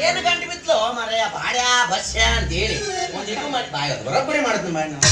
ಏನು ಗಂಟು ಬಿತ್ಲು ಮರೆಯ ಬಾಡ್ಯಾ ಬಸ್ಯ ಅಂತ ಹೇಳಿ ಒಂದಿಟ್ಟು ಮಾಡಿ ಬಾಯ ಬರೋಬ್ಬರಿ ಮಾಡ್ತೀನಿ ಬಾಯ್ ನಾವು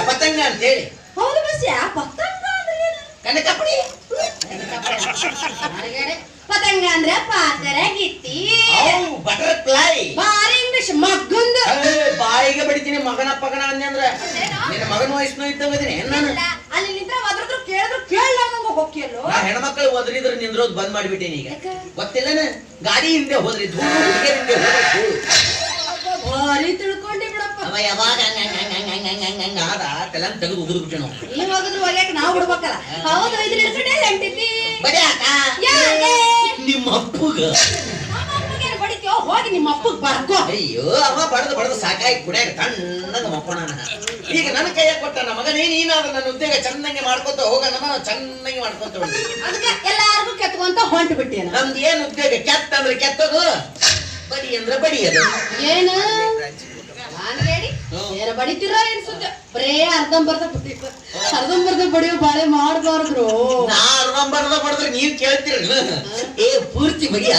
ಪತಂಗ ಅಂತ ಹೇಳಿ ಹೌದು ಬಸ್ಯ ಪತಂಗ ಅಂದ್ರೆ ಏನು ಕನಕಪುಡಿ ಪತಂಗ ಅಂದ್ರೆ ಪಾತರ ಗಿತ್ತಿ ಬಟರ್ಫ್ಲೈ ಬಾರಿ ಇಂಗ್ಲಿಷ್ ಮಗ್ಗುಂದ ಬಾಯಿಗೆ ಬಡಿತೀನಿ ಮಗನ ಪಗನ ಅಂದೆ ಅಂದ್ರೆ ನಿನ್ನ ಮಗನ ವಯಸ್ಸು ಇದ್ದಂಗದೀನಿ ನಾನು ಅಲ್ಲಿ ನಿಂತ್ರ ಒದ್ರದ್ರು ಕೇಳಿದ್ರು ಕೇಳಲಾರ್ದಂಗ ಹೋಗ್ಯಲ್ಲೋ ನಾ ಹೆಣ್ಮಕ್ಳು ಒದ್ರಿದ್ರು ನಿಂದ್ರೋದ್ ಬಂದ್ ಮಾಡಿಬಿಟ್ಟೇನಿ ಈಗ ಗೊತ್ತಿಲ್ಲನ ಗಾಡಿ ಹಿಂದೆ ಹೋದ್ರಿ ಹಿಂದೆ ಭಾರಿ ತಿಳ್ಕೊಂಡಿ ಬಿಡಪ್ಪ ಅವ ಯಾವಾಗ ಆದ ತಲೆನ್ ತೆಗೆದು ಉಗಿದು ಬಿಟ್ಟೆ ನಾವು ಈ ಹೋಗಿದ್ರು ಒಳ್ಳೆಕ್ ನಾವು ಬಿಡ್ಬೇಕಲ್ಲ ಹೌದು ಇದ್ರ ಹಿಡ್ಕೊಂಡೆ ಹೆಂಟಿತಿ ಬಡಿಯಾಕ ಯಾಕೆ ನಿಮ್ಮ ಅಪ್ಪಗ ನಮ್ಮ ಅಪ್ಪಗೆ ಬಡಿತೀಯೋ ಹೋಗಿ ನಿಮ್ಮ ಅಪ್ಪಗ್ ಬರ್ಕೋ ಅಯ್ಯೋ ಅವ ಬಡದು ಸಾಕಾಗಿ ಕುಡಿಯಾಗ ತಣ್ಣಗ ಮಪ್ಪಣ ಈಗ ನನ್ನ ಕೈಯಾಗ ಕೊಟ್ಟ ಮಗನೇ ನೀನಾದ್ರೆ ನನ್ನ ಉದ್ಯೋಗ ಚೆನ್ನಾಗಿ ಮಾಡ್ಕೊತ ಹೋಗ ನಮ್ಮ ಚೆನ್ನಾಗಿ ಮಾಡ್ಕೊತ ಹೋಗಿ ಅದಕ್ಕೆ ಎಲ್ಲಾರ್ಗು ಕೆತ್ಕೊಂತ ಹೊಂಟು ಬಿಟ್ಟೇನ ನಮ್ದು ಏನ್ ಉದ್ಯೋಗ ಕೆತ್ತ ಅಂದ್ರೆ ಕೆತ್ತದು ಬಡಿ ಅಂದ್ರೆ ಬಡಿಯದು ಏನು ನಾನು ಹೇಳಿ ಏನ ಬಡಿತೀರ ಏನ್ ಸುದ್ದಿ ಬರೇ ಅರ್ಧಂಬರ್ಧ ಬಡಿಯೋ ಬಾಳೆ ಮಾಡಬಾರ್ದ್ರು ನಾ ಅರ್ಧಂಬರ್ಧ ಬಡಿದ್ರೆ ನೀವ್ ಕೇಳ್ತೀರಲ್ಲ ಏ ಪೂರ್ತಿ ಬಡಿಯ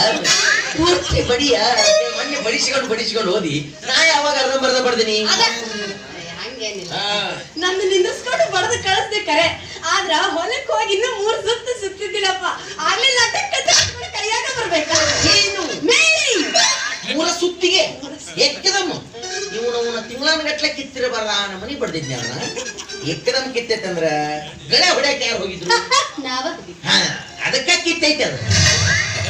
ಮೊನ್ನೆ ಬಡಿಸ್ಕೊಂಡು ಓದಿ ನಾ ಯಾವಾಗ ಅರ್ಧಂಬರ್ಧ ಬಡ್ದೀನಿ ಹಂಗೇನಿಲ್ಲ ನನ್ನ ನಿಂದಿಸ್ಕೊಂಡು ಬಡ್ದು ಕಳಿಸ್ದೆ ಕರೆ ಆದ್ರ ಹೊಲಕ್ ಹೋಗಿ ಇನ್ನು 3 ಸುತ್ತಿದ್ದಿಲ್ಲಪ್ಪ ಆಗ್ಲಿಲ್ಲ ಕೈಯಾಗ ಬರ್ಬೇಕಾ ಏನು ಮೂರ ಸುತ್ತಿಗೆ ಎಕ್ಕದಮ್ಮ ಇವನ ತಿಂಗಳಾನಗಟ್ಲೆ ಕಿತ್ತಿರಬಾರ ಮನಿ ಬಡ್ದಿದ್ದೆ ಅವನ ಎಕ್ಕದಮ್ ಕಿತ್ತೈತಂದ್ರ ಗಳೆ ಹೊಡ್ಯಾಕ ಯಾರು ಹೋಗಿದ್ರು ಅದಕ್ಕ ಕಿತ್ತೈತೆ ಅದು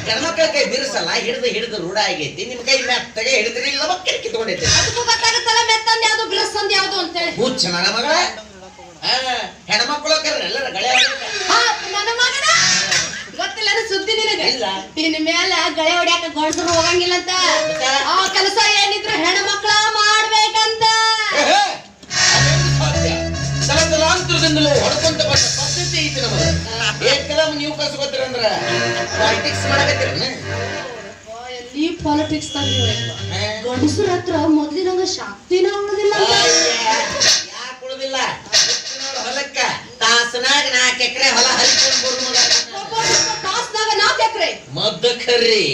ಗಣಮಕ್ಕಳ ಕೈ ಬಿರ್ಸಲ್ಲ ಹಿಡಿದು ರೂಢ ಆಗೈತಿ ನಿಮ್ ಕೈ ಮೆತ್ತಗೆ ಹಿಡಿದ್ರಿ ಇಲ್ಲ ಮಕ್ಕಳ ಕಿತ್ಕೊಂಡೈತೆ ಅದಕ್ಕೂ ಗೊತ್ತಾಗುತ್ತಲ್ಲ ಮೆತ್ತಂದ್ ಯಾವ್ದು ಬಿರ್ಸಂದ್ ಯಾವ್ದು ಅಂತೇಳಿ ಹುಚ್ಚ ನನ್ನ ಮಗಳ ಹೆಣ್ಮಕ್ಳು ಎಲ್ಲರ ಗಳೆ ನನ್ನ ಮಗನ ಗೊತ್ತಿಲ್ಲ ಸುದ್ದಿ ನಿನಗೆ ಇಲ್ಲ ಇನ್ ಮೇಲೆ ಗಳೆ ಹೊಡ್ಯಾಕ ಗಂಡಸರು ಹೋಗಂಗಿಲ್ಲ ಅಂತ ಆ ಕೆಲಸ ಏನಿದ್ರು ಹೆಣ್ಣು ಮಕ್ಕಳ ಮಾಡ್ಬೇಕಂತ ತಲಾಂತರದಿಂದಲೂ ಹೊಡ್ಕೊಂತ ಬಂದ ಪದ್ಧತಿ ಐತಿ ನಮಗೆ ಏಕದಮ್ ನೀವು ಕಸ್ಕೊತೀರಂದ್ರ ಪಾಲಿಟಿಕ್ಸ್ ಮಾಡಕತ್ತೀರ ಎಲ್ಲಿ ಪಾಲಿಟಿಕ್ಸ್ ಗಂಡಸರ ಹತ್ರ ಮೊದ್ಲಿನಂಗ ಶಕ್ತಿನ ಉಳಿದಿಲ್ಲ ಯಾಕೆ ಉಳಿದಿಲ್ಲ ಹೊಲಕ್ಕ ತಾಸನಾಗ 4 ಎಕರೆ ಹೊಲ ಹರಿಕೊಂಡು ತಾಸ್ನಾಗ 4 ಎಕರೆ ಮದಕರಿ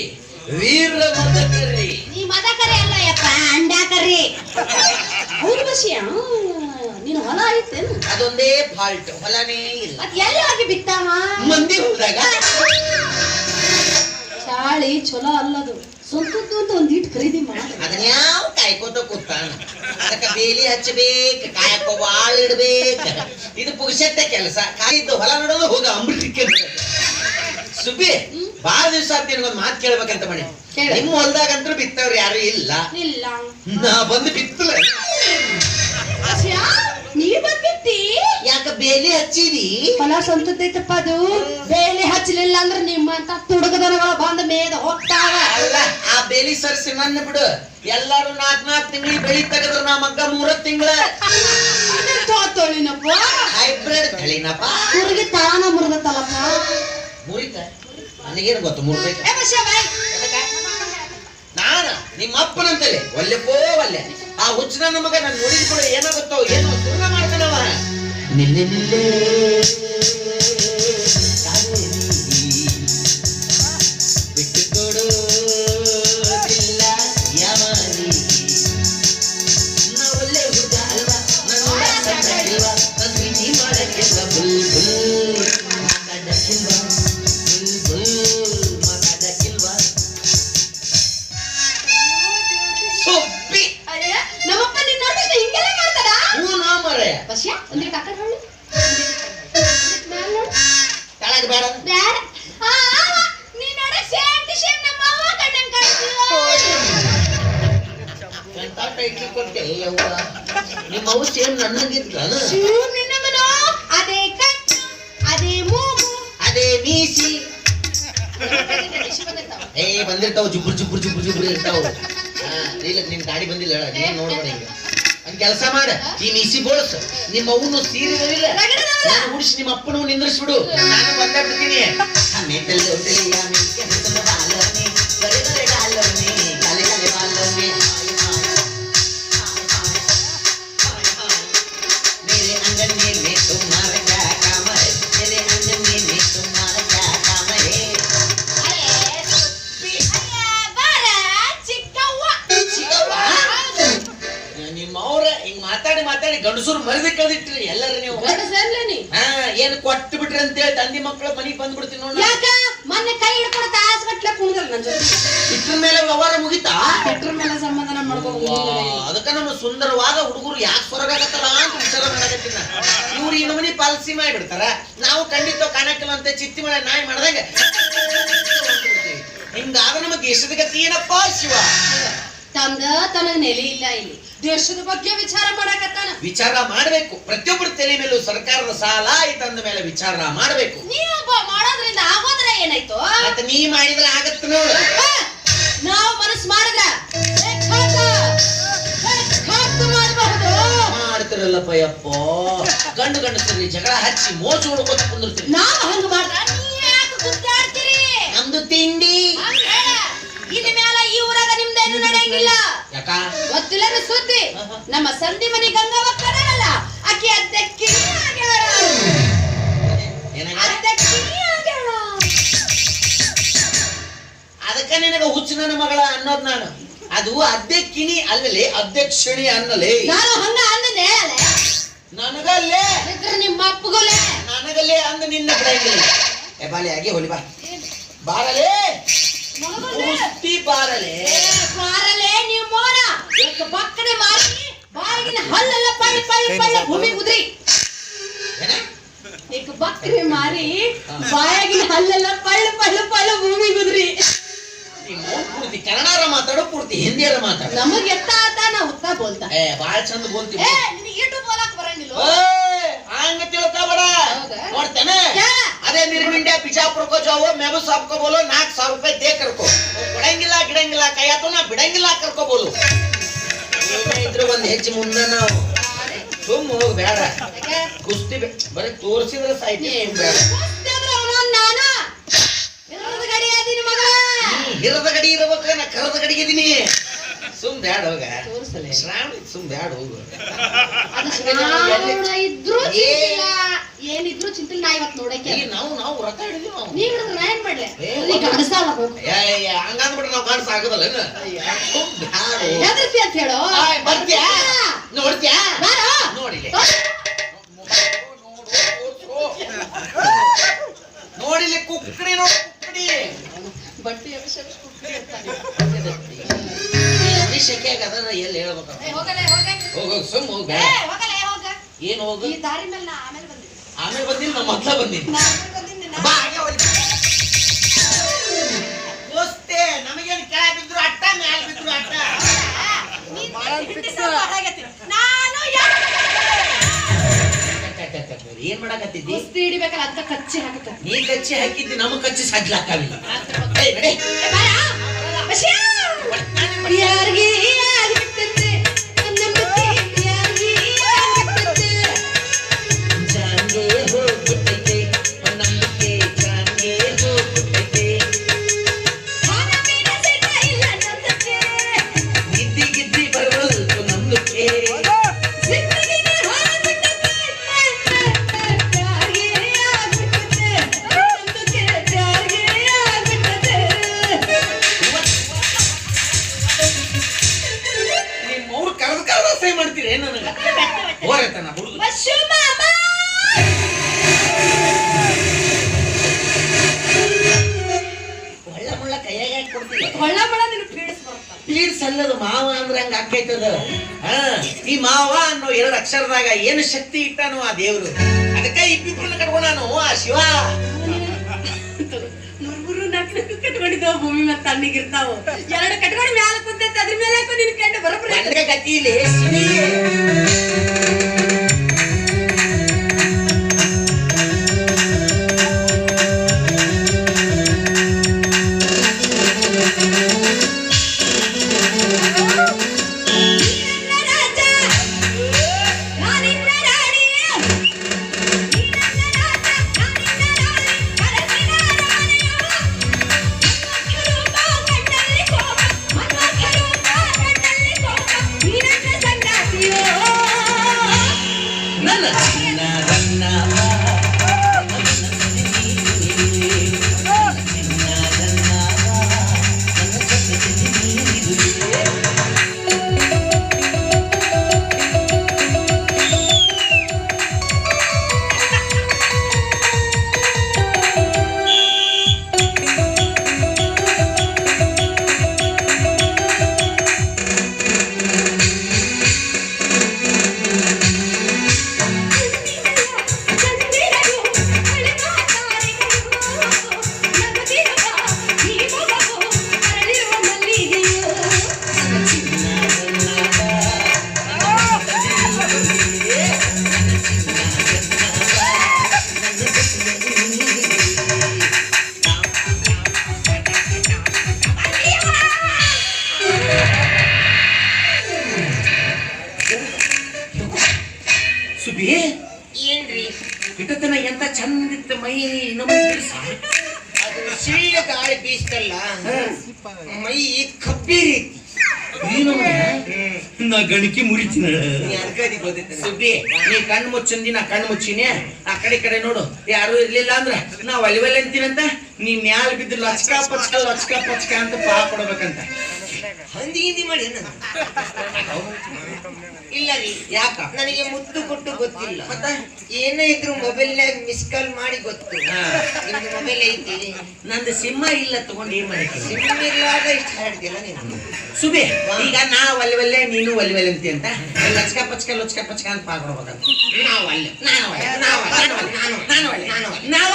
ವೀರ ಮದಕರಿ ನೀ ಮದಕರಿ ಅಲ್ಲ ಯಪ್ಪ ಅಂಡ ಕರಿ ಹೌದು ಬಸ್ಯ ನೀನು ಹೊಲ ಐತೇನು ಅದೊಂದೇ ಫಾಲ್ಟ್ ಹೊಲನೇ ಇಲ್ಲ ಮತ್ ಎಲ್ಲಿ ಹೋಗಿ ಬಿತ್ತಾವ ಮಂದಿ ಹೋದಾಗ ಚಾಳಿ ಚಲೋ ಅಲ್ಲದು ಸ್ವಂತದ್ದು ಅಂತ ಒಂದಿಟ್ಟು ಖರೀದಿ ಮಾಡಿ ಅದನ್ಯಾವ ಕಾಯ್ಕೋತ ಕೂತಾನ ಅದಕ್ಕ ಬೇಲಿ ಹಚ್ಚಬೇಕು ಕಾಯಕೋ ಬಾಳ ಇಡ್ಬೇಕು ಇದು ಪುರುಷತ್ತ ಕೆಲಸ ಕಾಯ್ದು ಹೊಲ ನೋಡೋದು ಹೋಗ ಅಮೃತಕ್ಕೆ ಸುಬ್ಬಿ ಬಾಳ ದಿವಸ ಆತ ನಿನಗೊಂದು ಮಾತು ಕೇಳ್ಬೇಕಂತ ಮಾಡಿ ನಿಮ್ಮ ಹೊಲದಾಗಂತೂ ಬಿತ್ತವ್ರು ಯಾರು ಇಲ್ಲ ನಾ ಬಂದು ಬಿತ್ತಲ ನೀ ಬಂದ್ಬಿಟ್ಟಿ ಯಾಕ ಬೇಲಿ ಹಚ್ಚಿದಿ ಹೊಲ ಸ್ವಂತದ್ದೈತಪ್ಪ ಅದು ಬೇಲಿ ಹಚ್ಚಲಿಲ್ಲ ಅಂದ್ರೆ ನಿಮ್ಮಂತ ತುಡುಗದನಗಳು ಬಂದ ಮೇದ ಹೋಗ್ತಾವ ಅಲ್ಲ ಆ ಬೇಲಿ ಸರ್ಸಿ ನನ್ನ ಬಿಡು ಎಲ್ಲಾರು 4 ತಿಂಗಳಿಗೆ ಬೆಳಿ ತೆಗೆದ್ರು ನಾ ಮಗ್ಗ 3 ತಿಂಗಳ ತೊಳಿನಪ್ಪ ಹೈಬ್ರಿಡ್ ತಳಿನಪ್ಪ ಹುಡುಗಿ ತಾನ ಮುರಿದತ್ತಲ್ಲಪ್ಪ ಮುರಿತ ನನಗೇನು ಗೊತ್ತು ಮುರ್ಬೇಕು ನಾನ ನಿಮ್ಮ ಅಪ್ಪನಂತಲೇ ಒಲ್ಲೆಪೋ ಒಲ್ಲೆ ಆ ಹುಚ್ಚ ನನ್ನ ಮಗ ನಾನು ನೋಡಿದ ಕೂಡ ಏನಾಗುತ್ತೋ ಏನೋ ಸುಳ್ಳ ಮಾಡ್ತಾನವ ನಿಲ್ಲೆ ನಿಲ್ಲೆ ಬಿಟ್ಟು ಕೊಡೋದಿಲ್ಲ ಯಾವನಿ ನಾ ಒಳ್ಳೆ ಹುಡುಗ ಅಲ್ವಾ ನನ್ನ ಸಣ್ಣ ಇಲ್ವಾ ನನ್ನ ಪ್ರೀತಿ ಮಾಡಕ್ಕೆಲ್ಲ ಬುಲ್ ಬುಲ್ ಮಾತಾಡಕ್ಕಿಲ್ವಾ ಬುಲ್ ಬುಲ್ ಮಾತಾಡಕ್ಕಿಲ್ವಾ ಸೊಪ್ಪಿ ನಮ್ಮಪ್ಪ ನಿನ್ನ ನೋಡಿದ್ರೆ ಹಿಂಗೆಲ್ಲ ಮಾಡ್ತಾರ ಹ್ಞೂ ನಾ ಮರೆ ಬಸ್ಯ ಅಂದ್ರೆ ಕಾಕ ಹೇಳಿ ತಳಗ ಬೇಡ ಬ್ಯಾಡ ನೀ ನೋಡ ಸೇಮ್ ಟು ಸೇಮ್ ನಮ್ಮ ಅವ್ವ ಕಣ್ಣಂಗ್ ಕಾಣ್ತಿಲ್ಲ ಎಂತ ಟೈಟ್ಲ್ ಕೊಟ್ಟೆ ಯವ್ವ ನಿಮ್ಮ ಅವು ಸೇಮ್ ನನ್ನಂಗಿದ್ಲನ ಸೇಮ್ ನಿನ್ನಮನ ಅದೇ ಕಣ್ಣು ಅದೇ ಮೂಗು ಅದೇ ಮೀಸಿ ಬಂದಿರ್ತಾವ ಜುಬ್ರು ಇರ್ತಾವ ಇಲ್ಲ ನಿನ್ ಗಾಡಿ ಬಂದಿಲ್ಲ ನೀನ್ ನೋಡ್ಬೇಡ ಈಗ ಒಂದ್ ಕೆಲಸ ಮಾಡ, ಈ ಮಿಸಿ ಬೋಳ್ಸ ನಿಮ್ಮ ಅವನು ಸೀರೆ ಇಲ್ಲ ರಗಡದವಲ್ಲ. ನಾನು ಉಡಿಸಿ ನಿಮ್ಮ ಅಪ್ಪನು ನಿಂದ್ರಿಸ್ಬಿಡು, ನಾನು ಬಂದ ಬಿಡ್ತೀನಿ. मेरे आंगन में तुम्हारा क्या काम है, मेरे आंगन में तुम्हारा क्या काम है. ನಿಮ್ಮ ಅವ್ರ ಹಿಂಗ್ ಮಾತಾಡಿ ಮಾತಾಡಿ ಗಂಡಸರು ಮರದಿ ಕಳ್ದಿಟ್ರಿ ಎಲ್ಲರೂ ನೀವು. ಹಾ ಏನ್ ಕೊಟ್ಟು ಬಿಟ್ರಿ ಅಂತೇಳಿ ತಂದಿ ಮಕ್ಕಳು ಮನಿಗ್ ಬಂದ್ಬಿಡ್ತೀನಿ ನೋಡಿ. ಮೊನ್ನೆ ಕೈ ಹಿಡ್ಕೊಂಡು ತಾಸ್ಗಟ್ಲೆ ಕುಣಿದಲ್ಲ ನನ್ ಜೊತೆ. ಇಟ್ರ ಮೇಲೆ ವ್ಯವಹಾರ ಮುಗಿತಾ? ಇಟ್ರ ಮೇಲೆ ಸಮಾಧಾನ ಮಾಡ್ಕೊಂಡು ಅದಕ್ಕ ನಮ್ಮ ಸುಂದರವಾದ ಹುಡುಗರು ಯಾಕೆ ಸ್ವರ್ಗಾಗತ್ತಲ್ಲ ಅಂತ ವಿಚಾರ ಮಾಡಕತ್ತಿನ. ಇವ್ರು ಈ ನಮನಿ ಪಾಲಿಸಿ ಮಾಡಿಬಿಡ್ತಾರ, ನಾವು ಖಂಡಿತ ಕಾಣಕ್ಕಿಲ್ಲ ಅಂತ ಚಿತ್ತಿ ಮಳೆ ನಾಯಿ ಮಾಡ್ದಂಗ ಹಿಂಗಾದ ನಮ್ಮ ದೇಶದ ಗತಿ ಏನಪ್ಪ ಶಿವ. ತಂದ ತನಗ ನೆಲೆ ಇಲ್ಲ ಇಲ್ಲಿ, ದೇಶದ ಬಗ್ಗೆ ವಿಚಾರ ಮಾಡಕತ್ತಾನ. ವಿಚಾರ ಮಾಡ್ಬೇಕು, ಪ್ರತಿಯೊಬ್ಬರ ತಲೆ ಮೇಲೂ ಸರ್ಕಾರದ ಸಾಲ ಐತಂದ ಮೇಲೆ ವಿಚಾರ ಮಾಡ್ಬೇಕು. ನೀವೊಬ್ಬ ಮಾಡೋದ್ರಿಂದ ಆಗೋದ್ರ ಏನಾಯ್ತು? ಮತ್ತೆ ನೀ ಮಾಡಿದ್ರೆ ಆಗತ್ತ ನೋಡು. ನಾವು ಮನಸ್ಸು ಮಾಡಿದ್ರ ಮಾಡಬಹುದು. ಮಾಡ್ತಿರಲ್ಲಪ್ಪ ಯಪ್ಪ, ಗಂಡು ಗಂಡಸರಿ ಜಗಳ ಹಚ್ಚಿ ಮೋಜು ಉಳ್ಕೋತ ಕುಂದಿರ್ತೀರಿ. ನಾವು ಹಂಗ ಮಾಡ್ರ ನೀವ್ ಯಾಕೆ ಗುದ್ದಾಡ್ತೀರಿ? ನಮ್ದು ತಿಂಡಿ ಇನ್ ಮ್ಯಾಲ ಈ ಊರಾಗ ನಿಮ್ದೇನು ನಡೆಯಂಗಿಲ್ಲ. ಯಾಕ ಗೊತ್ತಿಲ್ಲ ಸುದ್ದಿ, ನಮ್ಮ ಸಂಧಿ ಮನಿ ಗಂಗವ್ವ ಕರಲ್ಲ ಆಕಿ ಅದ್ದಕ್ಕಿ ಆಗ್ಯಾಳ. ಅದಕ್ಕ ನಿನಗ ಹುಚ್ಚು ನನ್ನ ಮಗಳ ಅನ್ನೋದ್ ನಾನು. ಅದು ಅಧ್ಯಕ್ಷಿಣಿ ಅಲ್ಲಲೇ, ಅಧ್ಯಕ್ಷಿಣಿ ಅನ್ನಲೇ. ನಾನು ಹಂಗ ಅಂದನೆ ನನಗಲ್ಲೇ ನಿಮ್ಮ ಅಪ್ಪಗೋಲೆ ನನಗಲ್ಲೇ ಅಂದ ನಿನ್ನ ಬಿಡಂಗಿಲ್ಲ. ಏ ಬಾಲೆ ಆಗಿ ಹೋಲಿ ಬಾ, ಬಾರಲೇ ಕುಸ್ತಿ ಬಾರಲೇ. ಬಾರಲೇ ನೀವು ಮೋನ ಎಷ್ಟು ಪಕ್ಕನೆ ಮಾರಿ ಬಾಯಿಗಿನ ಹಲ್ಲೆಲ್ಲ ಪಳ್ಳಿ ಪಳ್ಳಿ ಪಳ್ಳಿ ಭೂಮಿ ಉದ್ರಿ. ಈಗ ಬಕ್ರೆ ಮಾರಿ ಬಾಯಾಗಿನ ಹಲ್ಲೆಲ್ಲ ಪಳ್ಳಿ ಪಳ್ಳಿ ಪಳ್ಳಿ ಭೂಮಿ ಉದ್ರಿ. ಪೂರ್ತಿ ಕನ್ನಡಾರ ಮಾತಾಡೋ, ಪೂರ್ತಿ ಹಿಂದಿಯಾರ ಮಾತಾಡ. ನಮಗ್ ಎತ್ತ ಆತ ನಾ ಉತ್ತಾ ಬೋಲ್ತಾ. ಏ ಬಾಳ ಚಂದ ಬೋಲ್ತಿ. ಏ ನಿನಗೆ ಇಟ್ಟು ಬೋಲಾಕ ಬರಂಗಿಲ್ಲ. ಹಂಗ ತಿಳ್ಕೊಬೇಡ. ನೋಡ್ತೇನೆ ಅದೇ ನಿರ್ಮಿಂಡ್ಯ ಬಿಜಾಪುರಕ್ಕೋ ಜಾವೋ ಮೆಬು ಸಾಬ್ಕೋ ಬೋಲೋ 4,000 ರೂಪಾಯಿ ದೇ ಕರ್ಕೋ. ಕೊಡಂಗಿಲ್ಲ ಗಿಡಂಗಿಲ್ಲ ಕೈಯಾತೋ ನಾ ಬಿಡಂಗಿಲ್ಲ ಕರ್ಕೋ ಬೋಲು. ಇದ್ರ ಒಂದ್ ಹೆಚ್ಚು ಮುಂದೆ ನಾವು ಸುಮ್ಮ ಹೋಗ್ ಬೇಡ. ಕುಸ್ತಿ ಬರೀ ತೋರಿಸಿದ್ರೆ ಸಾಯ್ತಿ. ಬೇಡ ಹಿರದ ಗಡಿ ಇರ್ಬೇಕ, ನಾ ಕರದ ಗಡಿಗೆ ಇದೀನಿ. ಸುಮ್ ಬ್ಯಾಡ ಹೋಗ ಶ್ರಾವಣಿ, ಸುಮ್ ಬ್ಯಾಡ ಹೋಗು. ಇದ್ರು ಏನಿದ್ರು ಚಿಂತಿಲ್ಲ. ನಾ ಇವತ್ತು ನೋಡಕ್ಕೆ ನಾವು ವ್ರತ ಹಿಡಿದ್ವಿ. ನಾವು ನೀ ಹಿಡಿದ್ರೆ ನಾ ಏನ್ ಮಾಡ್ಲೆ? ಹಂಗಂದ್ಬಿಟ್ರೆ ನಾವು ಕಾಣಿಸ್ ಆಗದಲ್ಲ. ಹೆದರ್ತಿ ಅಂತ ಹೇಳು. ಬರ್ತೀಯಾ ನೋಡ್ತೀಯಾ ನೋಡಿಲಿ ನೋಡಿಲಿ ಕುಕ್ಕಡಿ ನೋಡಿ ಕುಕ್ಕಡಿ ಬಟ್ಟಿ ಶೆಕೆಯಾಗ ಅದನ್ನ ಎಲ್ಲಿ ಹೇಳ್ಬೇಕು. ಹೋಗ ಸುಮ್ ಹೋಗ. ಏನ್ ಹೋಗ? ಈ ದಾರಿ ಮೇಲೆ ನಾ ಆಮೇಲೆ ಬಂದಿದ್ದೆ. ಆಮೇಲೆ ಬಂದಿಲ್ಲ, ನಾ ಮೊದ್ಲ ಬಂದಿನಿ. ದೋಸ್ತೆ ನಮಗೇನು ಕೆಳ ಬಿದ್ರು ಅಟ್ಟ, ಮ್ಯಾಲ ಬಿದ್ರು ಅಟ್ಟ. ಏನ್ ಮಾಡಕತ್ತಿದ್ದಿ? ಕುಸ್ತಿ ಹಿಡಿಬೇಕಲ್ಲ ಅಂತ ಕಚ್ಚಿ ಹಾಕತ್ತ. ನೀ ಕಚ್ಚಿ ಹಾಕಿದ್ದಿ, ನಮಗ್ ಕಚ್ಚಿ ಸಾಕ್ಲಾಕಾವಿಲ್ಲ. ಯಾರಿಗೆ ಆಗ್ಬಿಟ್ಟೆ ನಂಬಿಕೆ, ಯಾರಿಗೆ ಆಗ್ಬಿಟ್ಟೆ ಜಾನ್ಗೆ ಹೋಗ್ಬಿಟ್ಟೈತೆ ನಂಬಿಕೆ, ಜಾನ್ಗೆ ಹೋಗ್ಬಿಟ್ಟೈತೆ. ನಿದ್ದಿ ಗಿದ್ದಿ ಬರವಲ್ತು ನಂಬಿಕೆ. ಮಾಡ್ತೀರಿ ನನಗ ಹೋರತನ ಹುಡುಗ ಒಳ್ಳ ಮುಳ್ಳ ಕೈಯಾಗ ಹಾಕಿ ಕೊಡ್ತೀವಿ. ಹೊಳ್ಳ ಬಳ ನಿನ್ನ ಪೀಡಿಸ್ ಬರ್ತಾವ. ಪೀಡ್ಸ್ ಅಲ್ಲದ ಮಾವ ಅಂದ್ರೆ ಹಂಗ ಆಕೈತದ. ಈ ಮಾವ ಅನ್ನೋ 2 ಅಕ್ಷರದಾಗ ಏನು ಶಕ್ತಿ ಇಟ್ಟಾನು ಆ ದೇವ್ರು. ಅದಕ್ಕ ಇಬ್ಬಿಬ್ರನ್ನ ಕಟ್ಕೊಂಡಾನು ಆ ಶಿವ. ಮೂರು ನಾಲ್ಕು ಕಟ್ಕೊಂಡಿದ್ದಾವ ಭೂಮಿ ಮತ್ತೆ ತಣ್ಣಗಿರ್ತಾವ. 2 ಕಟ್ಕೊಂಡು ಮ್ಯಾಲ ಕುಂತೈತೆ, ಅದ್ರ ಮೇಲೆ ಹಾಕೋ ನಿನ್ ಕಂಡು ಬರೋಬ್ರಿ ಗತಿಲಿ ಸಿಡಿ. ನನ್ನ ಚಿನ್ನ ರನ್ನ ಸುಬಿ ಏನ್ರಿ ಇಟ್ಟತನ ಎಂತ ಚಂದಿತ್ತ ಮೈ ನಮ್ಮ ಅದು ಸಿಳ್ಳ ಗಾಳಿ ಬೀಸ್ತಲ್ಲ ಮೈ ಕಬ್ಬಿ ರೀತಿ ಏನು ನಾ ಗಣಿಕೆ ಮುರಿತೀನಿ ಅನ್ಕದಿ ಗೊತ್ತೈತೆ ಸುಬ್ಬಿ ನೀ ಕಣ್ಣು ಮುಚ್ಚಂದಿ ನಾ ಕಣ್ಣು ಮುಚ್ಚಿನಿ ಆ ಕಡೆ ಈ ಕಡೆ ನೋಡು ಯಾರು ಇರ್ಲಿಲ್ಲ ಅಂದ್ರ ನಾ ಒಲಿವಲ್ಲಿ ಅಂತೀನಂತ ನೀ ಮ್ಯಾಲ ಬಿದ್ದು ಲಚ್ಕ ಪಚ್ಕ ಅಂತ ಪಾ ಕೊಡ್ಬೇಕಂತ ಹಂದಿ ಮಾಡಿ ಇಲ್ಲ ರೀ ಯಾಕ ನನಗೆ ಮುದ್ದು ಕೊಟ್ಟು ಗೊತ್ತಿಲ್ಲ ಮತ್ತ ಏನೇ ಇದ್ರು ಮೊಬೈಲ್ನಾಗ ಮಿಸ್ ಕಾಲ್ ಮಾಡಿ ಗೊತ್ತು ನಿಮ್ದು ಮೊಬೈಲ್ ಐತಿ ನಂದು ಸಿಂಹ ಇಲ್ಲ ತಗೊಂಡು ಏನ್ ಮಾಡಿದ್ದೀನಿ ಸಿಮ್ ಇರ್ಲಾರ್ದ ಇಷ್ಟ ಹಾಡ್ತಿಲ್ಲ ನೀನು ಸುಬಿ ಈಗ ನಾ ಒಲಿವಲ್ಲೇ ನೀನು ಒಲಿವಲ್ಲಿ ಅಂತಿ ಅಂತ ಲಚ್ಕ ಪಚ್ಕ ಅಂತ ಪಾ ಕೊಡ್ಬೇಕಂತ ನಾವು ಅಲ್ಲ ನಾವ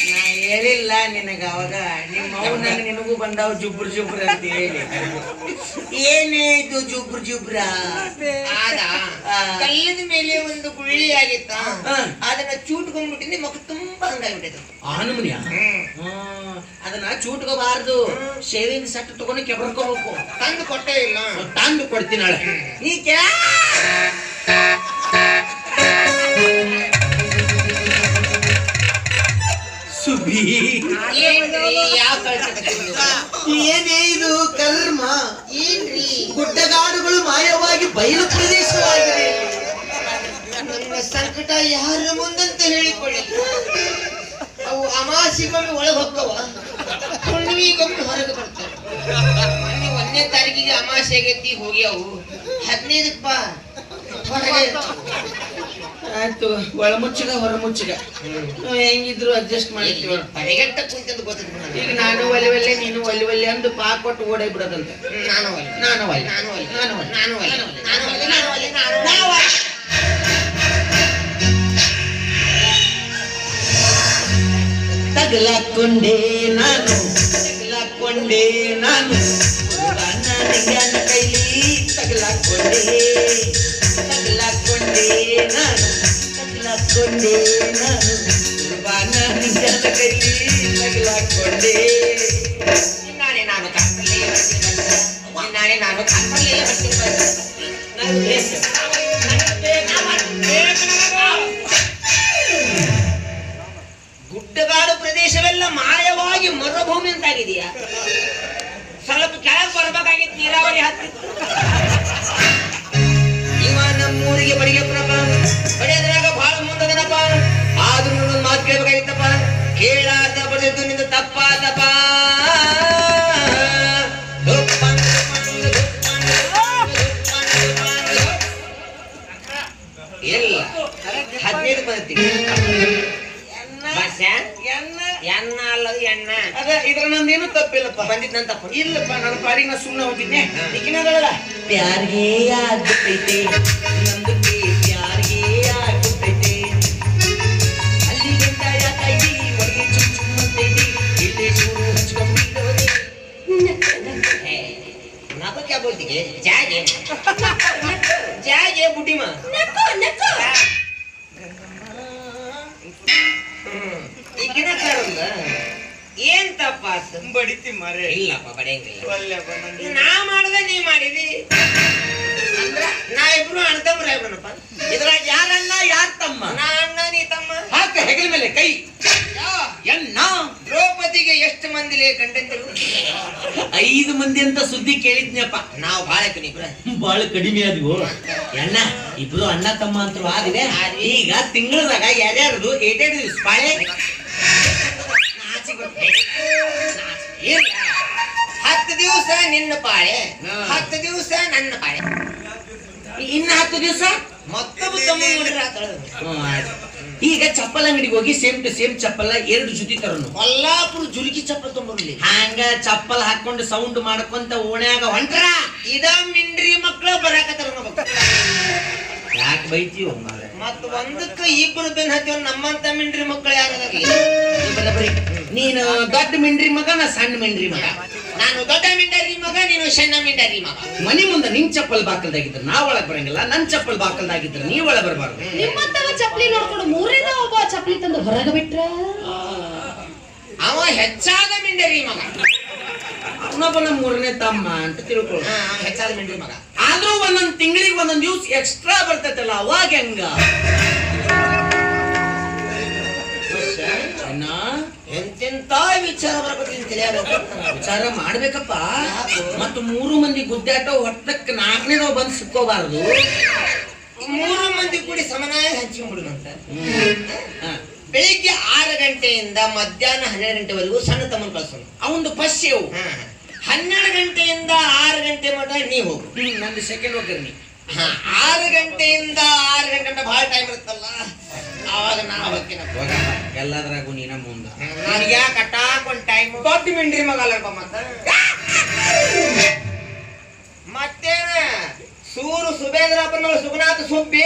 ನಾ ಹೇಳಿಲ್ಲ ನಿನಗ ಅವಾಗ ನಿಮ್ಮ ಅವ್ ನಂಗೆ ನಿನಗೂ ಬಂದಾವ್ ಜುಬ್ರು ಅಂತ ಹೇಳಿ ಏನೇ ಇದು ಜುಬ್ರ ಆದ ಕಲ್ಲದ ಮೇಲೆ ಒಂದು ಗುಳ್ಳಿ ಆಗಿತ್ತ ಅದನ್ನ ಚೂಟ್ಕೊಂಡ್ಬಿಟ್ಟಿನಿ ಮಕ್ಕ ತುಂಬಾ ಹಂಗಾಗ್ಬಿಟ್ಟಿದೆ ಆನಮನಿಯ ಅದನ್ನ ಚೂಟ್ಕೋಬಾರ್ದು ಶೇವಿಂಗ್ ಸೆಟ್ ತಗೊಂಡು ಕೆಬರ್ಕೋಬೇಕು ತಂದು ಕೊಟ್ಟೇ ಇಲ್ಲ ತಂದು ಕೊಡ್ತೀನಿ ನಾಳೆ ನೀ ಕ್ಯಾ ಸುಬಿ ಏನೇ ಇದು ಕರ್ಮ ಏನ್ರಿ ಗುಡ್ಡಗಾಡುಗಳು ಮಾಯವಾಗಿ ಬಯಲು ಪ್ರದೇಶವಾಗಿದೆ ನನ್ನ ಸಂಕಟ ಯಾರ ಮುಂದಂತ ಹೇಳಿಕೊಳ್ಳಿ ಅವು ಅಮಾಸಿಗೊಮ್ಮೆ ಒಳಗೆ ಹೋಗ್ತವ ಹುಣ್ಣಿಮೆಗೊಮ್ಮೆ ಹೊರಗೆ ಬರ್ತವೆ ಮೊನ್ನೆ 1ನೇ ತಾರೀಕಿಗೆ ಅಮಾಸೆ ಆಗೈತಿ ಹೋಗ್ಯಾವು 15ಕ್ಕೆ ಬಾ ಹೊರಗೆ ಆಯ್ತು ಒಳ ಮುಚ್ಚಗ ಹೊರ ಮುಚ್ಚಗ ಹೆಂಗಿದ್ರು ಅಡ್ಜಸ್ಟ್ ಮಾಡಿರ್ತೀವ ಪರಿಗಟ್ಟ ಕುಂತದ್ದು ಗೊತ್ತಿಲ್ಲ ಈಗ ನಾನು ಒಲಿವಲ್ಲೆ ನೀನು ಒಲಿವಲ್ಲೆ ಅಂದು ಪಾ ಕೊಟ್ಟು ಓಡೈ ಬಿಡೋದಂತ ನಾನು ಒಲೆ ನಾನು ಒಲೆ ನಾನು ಒಲೆ ನಾನು ಒಲೆ ನಾನು ಒಲೆ ನಾನು ಒಲೆ ನಾನು ಒಲೆ ನಾನು ಒಲೆ ತಗಲಾಕೊಂಡೆ ನಾನು ನನ್ನ ಕೈಲಿ ತಗಲಾಕೊಂಡೆ ನಾನು ನಿಂಗನ ಕೈಲಿ ತಗಲಾಕೊಂಡೆ ನಾಳೆ ನಾನು ಕಾಪಲ್ಲಿ ನಾಳೆ ನಾನು ಕಾಪಲ್ಲಿ ಗುಡ್ಡಗಾಡು ಪ್ರದೇಶವೆಲ್ಲ ಮಾಯವಾಗಿ ಮರುಭೂಮಿ ಅಂತಾಗಿದೆಯಾ ಸ್ವಲ್ಪ ಕೆಳಗೆ ಬರ್ಬೇಕಾಗಿತ್ತು ನೀರಾವರಿ ಹತ್ತಿತ್ತು ಇವ ನಮ್ಮೂರಿಗೆ ಬಡಿಗೆ ಬಡಿಯೋದ್ರಾಗ ಬಹಳ ಮುಂದದನಪ್ಪ ಆದ್ರೂ ಒಂದು ಮಾತು ಕೇಳಬೇಕಾಗಿತ್ತಪ್ಪ ಕೇಳಾರ್ದ ಬಡಿದ್ದು ನಿಂದ ತಪ್ಪಾದಪ್ಪ ಎಲ್ಲ 15 ಬಂದಿತ್ತು ಎಣ್ಣ ಅಲ್ಲದು ಎಣ್ಣ ಅದ ಇದ್ರ ನಂದೇನು ತಪ್ಪಿಲ್ಲಪ್ಪ ಬಂದಿದ್ ನನ್ ತಪ್ಪ ಇಲ್ಲಪ್ಪ ನನ್ನ ಪಾಡಿಗೆ ನಾ ಸುಮ್ಮನೆ ಹೋಗಿದ್ದೆ ಈಗಿನಲ್ಲ ಪ್ಯಾರ್ಗೆ ಆಗ್ಬಿಟ್ಟೈತೆ ನಮ್ದಕ್ಕೆ ಪ್ಯಾರ್ಗೆ ಆಗ್ಬಿಟ್ಟೈತೆ ಅಲ್ಲಿ ಗಂಟ ಯಾಕೈತಿ ಒಳಗೆ ಚುಚ್ಚುತ್ತೈತಿ ಇಲ್ಲೇ ಚೂರು ಹಚ್ಕೊಂಡ್ಬಿಡೋದೆ ನಗು ಕ್ಯಾ ಬೋಲ್ತಿಗೆ ಜಾಗೆ ಬುಡ್ಡಿಮ ಈಗಿನ ಕಾರಲ್ಲ ಏನ್ ತಪ್ಪಾತು ಬಡಿತಿ ಮರೆ ಇಲ್ಲಪ್ಪ ಬಡಿಯಂಗಿಲ್ಲ ನಾ ಮಾಡ್ದ ನೀ ಮಾಡಿದಿ ಅಂದ್ರ ನಾ ಇಬ್ರು ಅಣ್ತಮ್ರಪ್ಪ ಇದ್ರಾಗ ಯಾರಣ್ಣ ಯಾರ ತಮ್ಮ ನಾ ಅಣ್ಣ ನೀ ತಮ್ಮ ಹಾಕ ಹೆಗಲ ಮೇಲೆ ಕೈ ಯಾವ ಎನ್ನ ದ್ರೌಪದಿ ಜ್ಯೋತಿಗೆ ಎಷ್ಟು ಮಂದಿಲೆ ಗಂಡಂದಿರು? 5 ಮಂದಿ ಅಂತ ಸುದ್ದಿ ಕೇಳಿದ್ನಪ್ಪ. ನಾವು ಬಾಳ ಇಬ್ರ ಬಾಳ ಕಡಿಮೆ ಆದ್ವು ಅಣ್ಣ. ಇಬ್ರು ಅಣ್ಣ ತಮ್ಮ ಅಂತರು ಆದಿವೆ. ಈಗ ತಿಂಗಳದಾಗ ಯಾರ್ಯಾರದು 8 ದಿವಸ ಪಾಳೆ. 10 ದಿವಸ ನಿನ್ನ ಪಾಳೆ, 10 ದಿವಸ ನನ್ನ ಪಾಳೆ. ಇನ್ನ 10 ದಿವಸ ಮತ್ತೊಬ್ಬ ತಮ್ಮ ನೋಡ್ರಿ ಆತಳ. ಈಗ ಚಪ್ಪಲ್ ಅಂಗಡಿಗೆ ಹೋಗಿ ಸೇಮ್ ಟು ಸೇಮ್ ಚಪ್ಪಲ್ 2 ಜೊತೆ ತರನು. ಕೊಲ್ಲಾಪುರ ಜುಲ್ಕಿ ಚಪ್ಪಲ್ ತೊಂಬರ್ಲಿ. ಹಂಗ ಚಪ್ಪಲ್ ಹಾಕೊಂಡು ಸೌಂಡ್ ಮಾಡ್ಕೊಂತ ಓಣ್ಯಾಗ ಹೊಂಟ್ರ ಇದ ಮಿಂಡ್ರಿ ಮಕ್ಳು ಬರಾಕತ್ತಾರ. ಯಾಕೆ ಬೈತೀವ? ಮತ್ತ ಒಂದಕ್ಕ ಇಬ್ಬರು ಬೆನ್ ಹತ್ತಿವ. ನಮ್ಮಂತ ಮಿಂಡ್ರಿ ಮಕ್ಳು ಯಾರದಾರ್ಲಿ? ನೀನು ದೊಡ್ಡ ಮಿಂಡ್ರಿ ಮಗ, ನಾ ಸಣ್ಣ ಮಿಂಡ್ರಿ ಮಗ. ನಾನು ದೊಡ್ಡ ಮಿಂಡರಿ ಮಗ, ನೀನು ಸಣ್ಣ ಮಿಂಡರಿ ಮಗ. ಮನಿ ಮುಂದೆ ನಿನ್ ಚಪ್ಪಲ್ ಬಾಕಲ್ದಾಗಿದ್ರ ನಾ ಒಳಗ್ ಬರಂಗಿಲ್ಲ, ನನ್ ಚಪ್ಪಲ್ ಬಾಕಲ್ದಾಗಿದ್ರ ನೀ ಒಳಗ್ ಬರಬಾರ್ದು. ನಿಮ್ಮಂತವ ಚಪ್ಪಲಿ ನೋಡ್ಕೊಂಡು 3ನೇ ಒಬ್ಬ ಚಪ್ಪಲಿ ತಂದು ಹೊರಗೆ ಬಿಟ್ರ ಅವ ಹೆಚ್ಚಾದ ಮಿಂಡರಿ ಮಗ, ಅವನೊಬ್ಬನ 3ನೇ ತಮ್ಮ ಅಂತ ತಿಳ್ಕೊಳ್ಳ. ಹೆಚ್ಚಾದ ಮಿಂಡ್ರಿ ಮಗ. ಆದ್ರೂ ಒಂದೊಂದ್ ತಿಂಗಳಿಗೆ ಒಂದೊಂದ್ ದಿವ್ಸ ಎಕ್ಸ್ಟ್ರಾ ಬರ್ತೈತಲ್ಲ, ಅವಾಗ ಹೆಂಗ? ಎಂತೆಂತ ವಿಚಾರ ಬರಬೇಕು, ವಿಚಾರ ಮಾಡ್ಬೇಕಪ್ಪ. ಮತ್ತ 3 ಮಂದಿ ಗುದ್ದಾಟ ಹೊಟ್ಟಕ್ಕೆ 4ನೇದವ ಬಂದು ಸಿಕ್ಕೋಬಾರದು. 3 ಮಂದಿ ಕೂಡಿ ಸಮನಾಗಿ ಹಂಚ್ಕೊಂಡ್ಬಿಡುವಂತ. ಬೆಳಿಗ್ಗೆ 6 ಗಂಟೆಯಿಂದ ಮಧ್ಯಾಹ್ನ 12 ಗಂಟೆವರೆಗೂ ಸಣ್ಣ ತಮ್ಮನ ಕಳ್ಸೋಣ. ಅವಂದು ಪಶ್ಯವು 12 ಗಂಟೆಯಿಂದ 6 ಗಂಟೆ ಮಟ ನೀ ಹೋಗು. ನಂದು ಸೆಕೆಂಡ್ ಹೋಗ್ರಿ. 6 ಗಂಟೆಯಿಂದ 6 ಗಂಟೆ ಬಹಳ ಟೈಮ್ ಇರುತ್ತಲ್ಲ, ಅವಾಗ ನಾ ಹೋಗ್ತೀನಿ. ಎಲ್ಲದ್ರಾಗು ನೀನ ಮುಂದ. ನನಗೆ ಯಾಕೆ ಅಟ್ಟಾಕ್ ಒಂದ್ ಟೈಮ್. ದೊಡ್ಡ ಮಿಂಡ್ರಿ ಮಗ ಅಲ್ಲಪ್ಪ. ಮತ್ತೇನ ಸೂರು ಸುಬೇಂದ್ರಪ್ಪನ ಸುಗುನಾಥ ಸುಬ್ಬಿ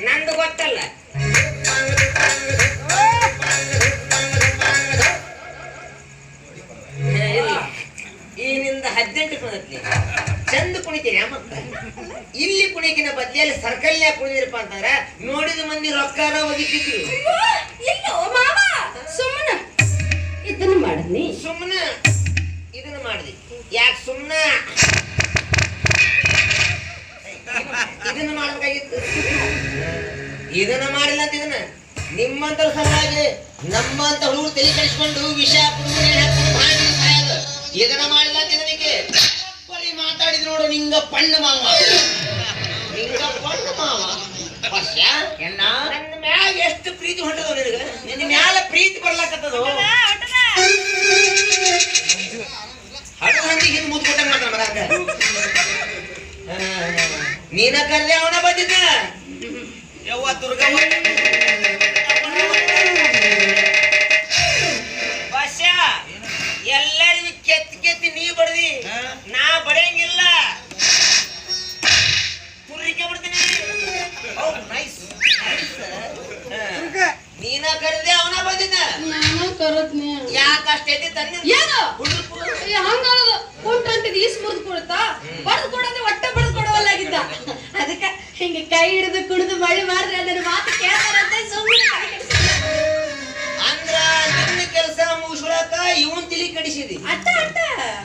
ನಂದು ಗೊತ್ತಲ್ಲ. ಈನಿಂದ 18 ಕುಣತ್ಲಿ ಚಂದ ಕುಣಿತೀರಿ. ಮತ್ತ ಇಲ್ಲಿ ಕುಣಿಕಿನ ಬದ್ಲಿಯಲ್ಲಿ ಸರ್ಕಲ್ನ್ಯಾಗ ಕುಣಿದಿರಪ್ಪ ಅಂತಂದ್ರ ನೋಡಿದ ಮಂದಿ ರೊಕ್ಕಾರ ಒದಿತಿದ್ರು. ಸುಮ್ಮನ ಇದನ್ನ ಮಾಡಿದ್ನಿ, ಸುಮ್ಮನ ಇದನ್ನ ಮಾಡಿದಿ. ಯಾಕೆ ಸುಮ್ಮನ ಇದನ್ನ ಮಾಡ್ಬೇಕಾಗಿತ್ತು? ಇದನ್ನ ಮಾಡಿಲ್ಲ ಅಂತ ಇದನ್ನ ನಿಮ್ಮಂತರ ಸಲುವಾಗಿ ನಮ್ಮಂತ ಹುಡುಗರು ತಲೆ ಕಳಿಸ್ಕೊಂಡು ವಿಷ ಇದನ್ನ ಮಾಡಿಲ್ಲ ಅಂತ ಇದನಿಗೆ ಬರೀ ಮಾತಾಡಿದ್ ನೋಡು. ನಿಂಗ ಪಣ್ಣ ಮಾವ, ನಿಂಗ ಪಣ್ಣ ಮಾವ. ಎಣ್ಣ ನನ್ನ ಮ್ಯಾಗ ಎಷ್ಟು ಪ್ರೀತಿ ಹೊಂಟದ ನಿನಗ. ನಿನ್ನ ಮ್ಯಾಲ ಪ್ರೀತಿ ಬರ್ಲಾಕತ್ತದ. ಹಡ ಹಂದಿಗೆ ಹಿಂದ್ ಮುದ್ದು ಕೊಟ್ಟಂಗ ಮಾಡ್ತಾನ ಮಗ. ನೀನ ಕರ್ದೆ ಅವನ ಬಂದಿದ್ದ. ಯವ್ವ ದುರ್ಗವ್ವ ಬಸ್ಯಾ ಎಲ್ಲರಿಗೂ ಕೆತ್ತಿ ಕೆತ್ತಿ ನೀ ಬಡ್ದಿ, ನಾ ಬಡಿಯಂಗಿಲ್ಲ. ತುರ್ರಿಕೆ ಬಿಡ್ತೀನಿ. ನೀನ ಕರ್ದೆ ಅವನ ಬಂದಿದ್ದ. ಯಾಕಷ್ಟೈತಿ ತನ್ನ ಹಂಗಾಳದು ಕುಂಟಂತಿದ್ ಈಸ್ ಮುರಿದು ಕೊಡುತ್ತಾ ಬಡ್ದು ಕೊಡೋದು ಒಟ್ಟ ಬಡ್ದು ಕೊಡವಲ್ಲಾಗಿದ್ದ. ಅದಕ್ಕ ಹಿಂಗ ಕೈ ಹಿಡಿದು ಕುಡಿದು ಮಳೆ ಮಾಡ್ರಿ ಅದನ್ನ ಮಾತು ಕೇಳ್ತಾರಂತೆ ಸುಮ್ಮನೆ ಅಂದ್ರ ನಿನ್ನ ಕೆಲಸ ಮುಗಿಸ್ಕೊಳಕ ಇವನ್ ತಿಳಿ ಕಡಿಸಿದಿ. ಅಟ್ಟ ಅಟ್ಟ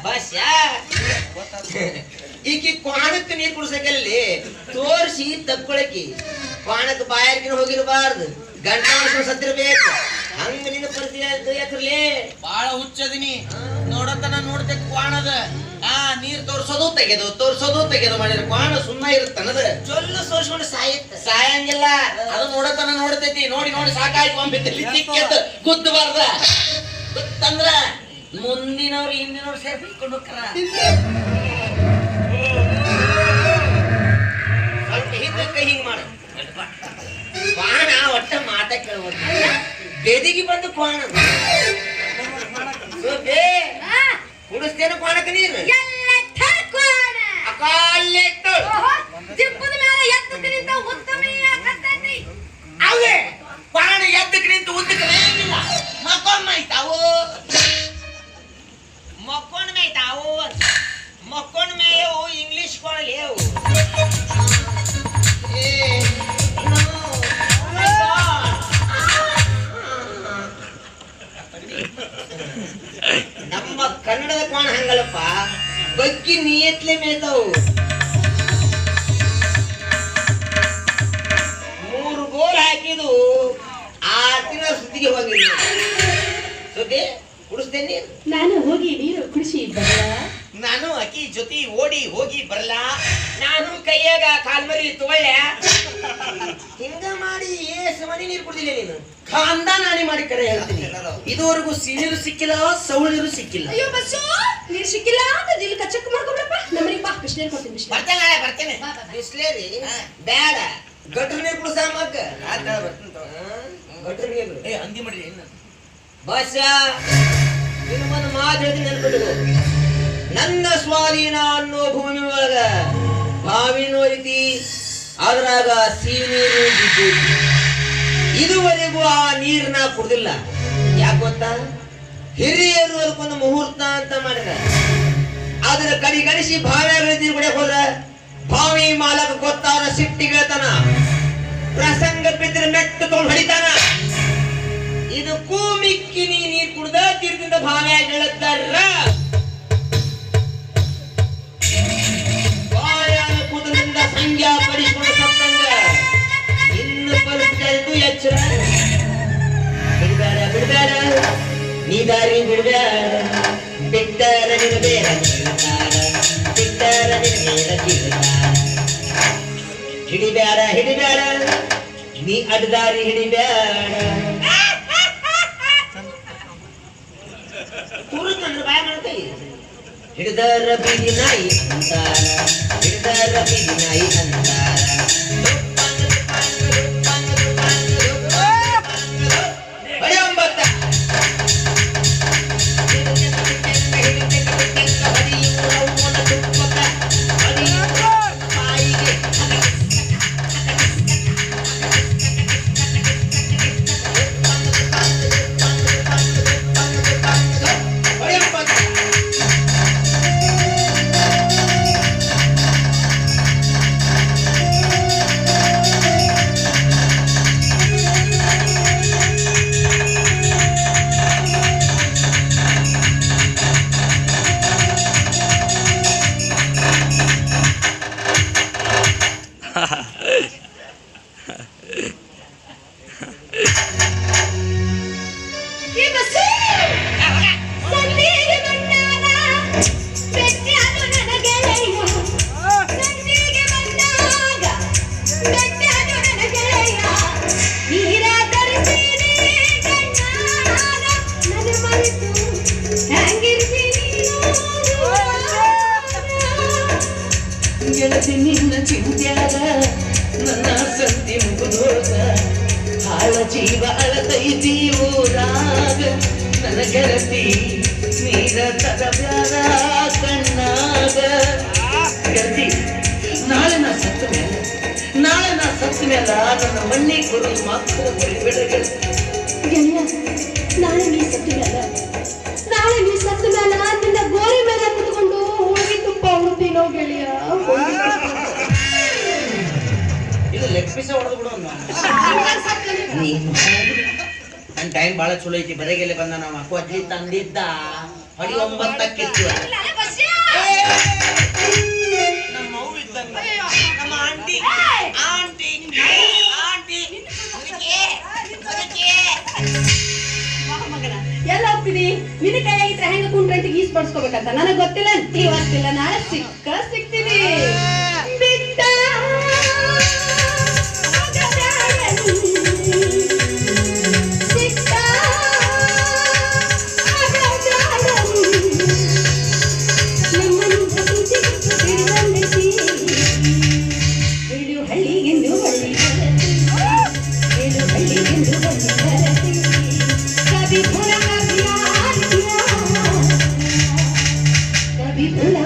ಬಸ್ಯಾ ಈಕಿ ಕ್ವಾಣಕ್ಕೆ ನೀರ್ ಕುಡ್ಸಕಲ್ಲಿ ತೋರ್ಸಿ ತಕ್ಕೊಳಕಿ. ಕ್ವಾಣಕ್ಕೆ ಬಾಯಾರಿಕಿನ ಹೋಗಿರಬಾರ್ದು, ಗಂಟ ಸತ್ತಿರ್ಬೇಕು. ಹಂಗ ನಿನ್ನ ಪರಿಸ್ಥಿತಿ ಯಾಕ್ರಲಿ ಬಾಳ ಹುಚ್ಚದಿನಿ. ನೋಡತನ ನೋಡ್ತೆ ಕ್ವಾಣದ ನೀರ್ ತೋರ್ಸೋದು ತೆಗೆದು ತೋರ್ಸೋದು ತೆಗೆದು ಮಾಡಿದ್ರೆ ಕ್ವಾಣ ಸುಮ್ಮ ಇರುತ್ತನದ. ಚೊಲ್ಲು ಸೋರ್ಸ್ಕೊಂಡು ಸಾಯಂಗಿಲ್ಲ. ಅದು ನೋಡತನ ನೋಡ್ತೈತಿ. ನೋಡಿ ನೋಡಿ ಸಾಕಾಯ್ತು. ಒಮ್ಮೆ ಗುದ್ದಬಾರ್ದ. ಗುತ್ತಂದ್ರ ಮುಂದಿನವ್ರು ಹಿಂದಿನವ್ರು ಸೇರಿ ಬಿಟ್ಕೊಂಡು ಹೋಗ್ತಾರ. ಸ್ವಲ್ಪ ಹಿಂದಕ್ಕೆ ಹಿಂಗ್ ಮಾಡ. ಕ್ವಾಣ ಒಟ್ಟ ಮಾತ ಕೇಳುವ ಬೆದಿಗೆ ಬಂದು ಕ್ವಾಣ ಕುಡಿಸ್ತೇನೆ ಕ್ವಾಣಕ್ಕೆ ನೀರು. ಕಾಲಿಟ್ಟು ದಿಬ್ಬದ ಮೇಲೆ ಎತ್ತಕ್ಕೆ ನಿಂತ ಉತ್ತಮೀಯ ಕತ್ತೈತಿ. ಅವೇ ಪ್ರಾಣ ಎದ್ದಕ್ಕೆ ನಿಂತು ಉದ್ದಕ್ಕೆ ರೇಗಿಲ್ಲ ಮಕ್ಕೊಂಡ್ ಮೇಯ್ತಾವು ಮಕ್ಕೊಂಡ್ ಮೇಯವು ಇಂಗ್ಲಿಷ್ ಕೊಡಲಿ ಅವು ನಮ್ಮ ಕನ್ನಡದ ಕೋಣ ಹಂಗಲ್ಲಪ್ಪ ಬಗ್ಗಿ ನಿಯತ್ಲೆ ಮೇಯ್ತಾವು 3 ಗೋಲ್ ಹಾಕಿದು 6 ದಿನ ಸುದ್ದಿಗೆ ಹೋಗಿಲ್ಲ ಸುದ್ದಿ ಕುಡಿಸ್ತೇನೆ ನಾನು ಹೋಗಿ ನೀರು ಕುಡಿಸಿ ಬರಲ್ಲ. ನಾನು ಅಕ್ಕಿ ಜೊತೆ ಓಡಿ ಹೋಗಿ ಬರಲ್ಲ. ನಾನು ಕೈಯಾಗ ಕಾಲ್ಮರಿ ತಗೊಳ್ಳೆ ಹಿಂಗ ಮಾಡಿ ಏಸು ಮನಿ ನೀರು ಕುಡ್ದಿಲ್ಲ ನೀನು ಖಾಂದ ನಾಣಿ ಮಾಡಿ ಕರೆ ಹೇಳ್ತೀನಿ. ಇದುವರೆಗೂ ಸಿಹಿರು ಸಿಕ್ಕಿಲ್ಲ, ಸೌಳಿರು ಸಿಕ್ಕಿಲ್ಲ. ಅಯ್ಯೋ ಬಸ್ಸು ನೀರು ಸಿಕ್ಕಿಲ್ಲ ಅಂತ ದಿಲ್ ಕಚ್ಚಕ್ ಮಾಡ್ಕೊಬಿಡಪ್ಪ. ನಮ್ಮನಿಗೆ ಬಾ ಬಿಸ್ಲೇರ್ ಕೊಡ್ತೀನಿ. ಬಿಸ್ಲೇರ್ ಬರ್ತೇನೆ ಬಿಸ್ಲೇರಿ ಬೇಡ ಗಟ್ರ ನೀರು ಕುಡಿಸ ಮಕ್ಕ ಗಟ್ರ ನೀರು ಅಂದಿ ಮಾಡ್ರಿ ಬಸ್ ಇನ್ನು ಒಂದು ಮಾತು ಹೇಳ್ತೀನಿ ನೆನ್ಪಿಟ್ಟು ನನ್ನ ಸ್ವಾಧೀನ ಅನ್ನೋ ಭೂಮಿ ಒಳಗ ಬಾವಿನೂ ಐತಿ ಅದ್ರಾಗ ಸಿಹಿ ನೀರು ಬಿದ್ದೈತಿ. ಇದುವರೆಗೂ ಆ ನೀರನ್ನ ಕುಡ್ದಿಲ್ಲ. ಯಾಕೆ ಗೊತ್ತಾ? ಹಿರಿಯರು ಅದಕ್ಕೊಂದು ಮುಹೂರ್ತ ಅಂತ ಮಾಡಿದ. ಅದರ ಕಡಿಗಡಿಸಿ ಬಾವ್ಯಾಗ ನೀರು ಕುಡಿಯಕ್ ಹೋದ್ರ ಬಾವಿ ಮಾಲಕ ಗೊತ್ತಾದ ಸಿಟ್ಟಿಗೆತನ ಪ್ರಸಂಗ ಬಿದ್ದರೆ ಮೆಟ್ಟು ತಗೊಂಡು ಹೊಡಿತಾನ. ಇದು ಕೂಮಿಕ್ಕಿ ನೀರು ಕುಡ್ದ ತೀರ್ದಿಂದ ಬಾವ್ಯಾಗ ಹೇಳತ್ತಾರ ಕೂದಲಿಂದ ಸಂಖ್ಯಾ ಪಡಿಸಿಕೊಂಡು ಸತ್ತಂಗ ಇನ್ನು ಪರಿಸ್ಥಿತಿ ಎಚ್ಚರ. ಬಿಡ್ಬೇಡ ನೀ ದಾರಿ ಬಿಡ್ಬೇಡ ಬಿಟ್ಟರ ನಿನ ಬೇಡ ಬಿಟ್ಟರ ನಿನ ಬೇಡ ಹಿಡಿಬೇಡ ನೀ ಅಡ್ದಾರಿ ಹಿಡಿಬೇಡ. ಹಿಡಿದರ ಬೀದಿ ನಾಯಿ ಅಂತಾರ ಗೆಳತಿ ನಿನ್ನ ಚಿಂತ್ಯಾಗ ನನ್ನ ಸಂತಿ ಮುಗಿದೋಗ ಹಾಳ ಜೀವ ಅಳತೈತಿ ಊರಾಗ ನನ್ನ ಗೆಳತಿ ನೀರ ತಗಬ್ಯಾರ ಕಣ್ಣಾಗ. ಗೆಳತಿ ನಾಳೆ ನಾ ಸತ್ತ ಮೇಲೆ ನನ್ನ ಮಣ್ಣಿ ಕೊಡು ಮಾತ್ರ ಬರಿಬೇಡ ಗೆಳತಿ. ನಾಳೆ ನೀ ಸತ್ತ ಮೇಲೆ ನಿನ್ನ ಗೋರಿ ಮೇಲೆ ಕುತ್ಕೊಂಡು ಹೋಗಿ ತುಪ್ಪ ಉಣ್ತೀನೋ ಗೆಳೆಯ. ಇದು ಲೆಗ್ ಪೀಸ ಹೊಡೆದು ಬಿಡು ನನ್ನ ಟೈಮ್ ಬಹಳ ಚಲೋ ಐತಿ. ಬರೆಗೆಲೆ ಬಂದ ನಾವು ಅಕ್ಕು ಅಜ್ಜಿ ತಂದಿದ್ದ ಹೊಡಿ 9ಕ್ಕೆ ನಮ್ಮ ಮಗು ಇದ್ದಂಗ ನಮ್ಮ ಆಂಟಿ ಎಲ್ಲ ಹೋಗ್ತೀನಿ. ನಿನ್ನ ಕೈಯಾಗಿದ್ರೆ ಹೆಂಗ ಕುಂಡ್ರಂಟಿಗೆ ಈಸ್ ಪಡ್ಸ್ಕೋಬೇಕಂತ ನನಗೆ ಗೊತ್ತಿಲ್ಲ. ಇವತ್ತಿಲ್ಲ ನಾಳೆ ಸಿಗ್ತೀನಿ. ಬಿಟ್ಟ कभी भुला